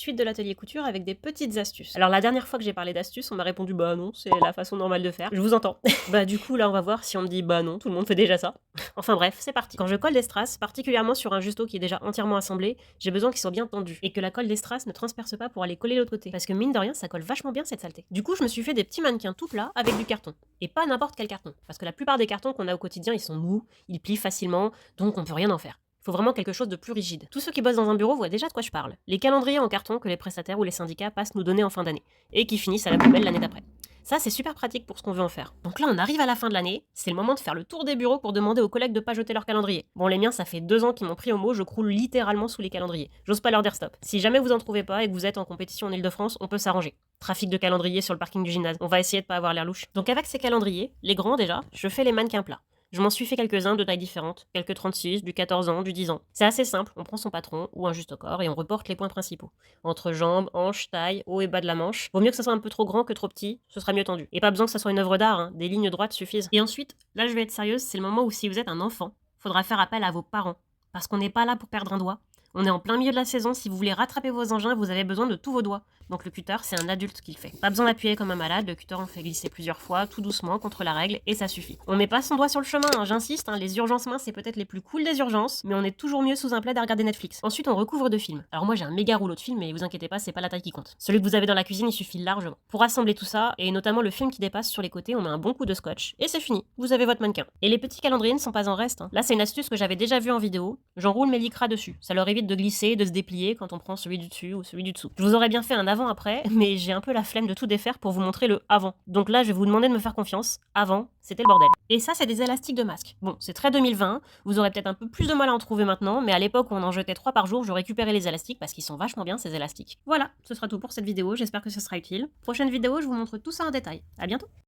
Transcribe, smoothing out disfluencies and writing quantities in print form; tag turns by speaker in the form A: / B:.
A: suite de l'atelier couture avec des petites astuces. Alors la dernière fois que j'ai parlé d'astuces, on m'a répondu bah non, c'est la façon normale de faire. Je vous entends. Bah du coup là on va voir si on me dit bah non, tout le monde fait déjà ça. Enfin bref, c'est parti. Quand je colle des strass, particulièrement sur un justo qui est déjà entièrement assemblé, j'ai besoin qu'il soit bien tendu et que la colle des strass ne transperce pas pour aller coller l'autre côté. Parce que mine de rien, ça colle vachement bien cette saleté. Du coup, je me suis fait des petits mannequins tout plats avec du carton. Et pas n'importe quel carton. Parce que la plupart des cartons qu'on a au quotidien, ils sont mous, ils plient facilement, donc on peut rien en faire. Il faut vraiment quelque chose de plus rigide. Tous ceux qui bossent dans un bureau voient déjà de quoi je parle. Les calendriers en carton que les prestataires ou les syndicats passent nous donner en fin d'année, et qui finissent à la poubelle l'année d'après. Ça, c'est super pratique pour ce qu'on veut en faire. Donc là, on arrive à la fin de l'année, c'est le moment de faire le tour des bureaux pour demander aux collègues de pas jeter leur calendrier. Bon, les miens, ça fait 2 ans qu'ils m'ont pris au mot, je croule littéralement sous les calendriers. J'ose pas leur dire stop. Si jamais vous en trouvez pas et que vous êtes en compétition en Ile-de-France, on peut s'arranger. Trafic de calendrier sur le parking du gymnase, on va essayer de pas avoir l'air louche. Donc avec ces calendriers, les grands déjà, je fais les mannequins plats. Je m'en suis fait quelques-uns de tailles différentes, quelques 36, du 14 ans, du 10 ans. C'est assez simple, on prend son patron ou un juste au corps et on reporte les points principaux. Entre jambes, hanches, taille, haut et bas de la manche. Vaut mieux que ça soit un peu trop grand que trop petit, ce sera mieux tendu. Et pas besoin que ça soit une œuvre d'art, hein, des lignes droites suffisent. Et ensuite, là je vais être sérieuse, c'est le moment où si vous êtes un enfant, faudra faire appel à vos parents. Parce qu'on n'est pas là pour perdre un doigt. On est en plein milieu de la saison, si vous voulez rattraper vos engins, vous avez besoin de tous vos doigts. Donc le cutter, c'est un adulte qui le fait. Pas besoin d'appuyer comme un malade, le cutter on fait glisser plusieurs fois, tout doucement, contre la règle, et ça suffit. On met pas son doigt sur le chemin, hein, j'insiste, hein, les urgences mains c'est peut-être les plus cool des urgences, mais on est toujours mieux sous un plaid à regarder Netflix. Ensuite on recouvre de film. Alors moi j'ai un méga rouleau de film, mais vous inquiétez pas, c'est pas la taille qui compte. Celui que vous avez dans la cuisine, il suffit largement. Pour assembler tout ça, et notamment le film qui dépasse sur les côtés, on met un bon coup de scotch, et c'est fini, vous avez votre mannequin. Et les petits calendriers ne sont pas en reste, hein. Là c'est une astuce que j'avais déjà vue en vidéo, j'enroule mes lycras dessus. Ça leur évite de glisser, de se déplier quand on prend celui du dessus ou celui du dessous. Je vous aurais bien fait un avant-après, mais j'ai un peu la flemme de tout défaire pour vous montrer le avant. Donc là, je vais vous demander de me faire confiance. Avant, c'était le bordel. Et ça, c'est des élastiques de masque. Bon, c'est très 2020, vous aurez peut-être un peu plus de mal à en trouver maintenant, mais à l'époque où on en jetait 3 par jour, je récupérais les élastiques parce qu'ils sont vachement bien ces élastiques. Voilà, ce sera tout pour cette vidéo, j'espère que ce sera utile. Prochaine vidéo, je vous montre tout ça en détail. À bientôt.